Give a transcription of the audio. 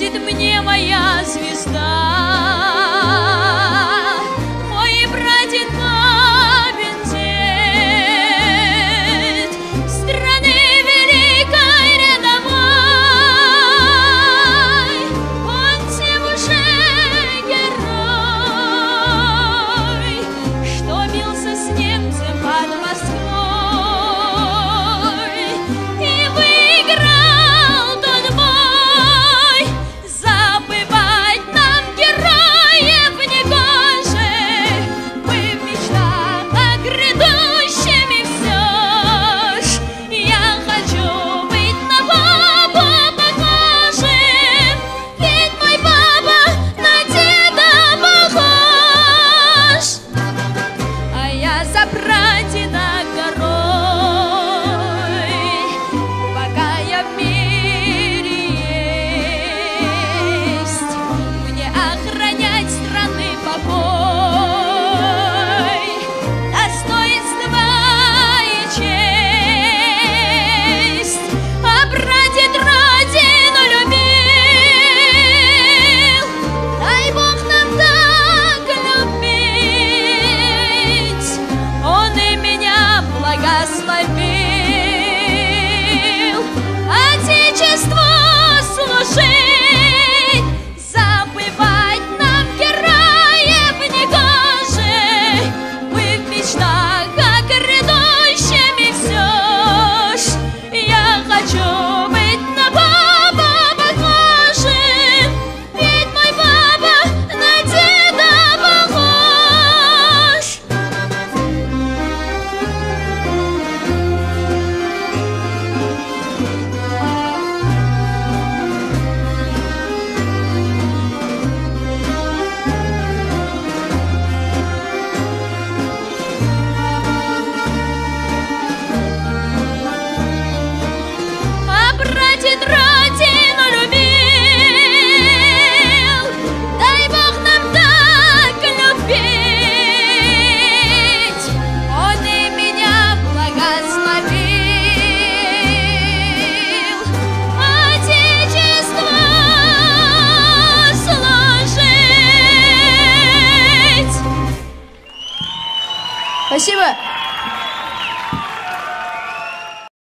светит мне моя звезда. Мой прадед, папин дед, страны великой рядовой, он всем уже герой, что бился с немцем под Москвой и выиграл тот бой. Забывать нам героев негоже, мы в мечтах о грядущем, и все ж я хочу быть на папу похожим, ведь мой папа на деда похож, а я за прадеда горой, пока я в мире есть, мне охранять страны покой, достоинство и честь. А прадед родину любил, дай Бог нам так любить, он и меня благословил Отечеству служить. Забывать нам героев негоже, мы в мечтах о грядущем, и все ж я хочу быть на папу похожим, ведь мой папа на деда похож. А прадед родину любил, дай Бог нам так любить, он и меня благословил Отечеству служить. Спасибо.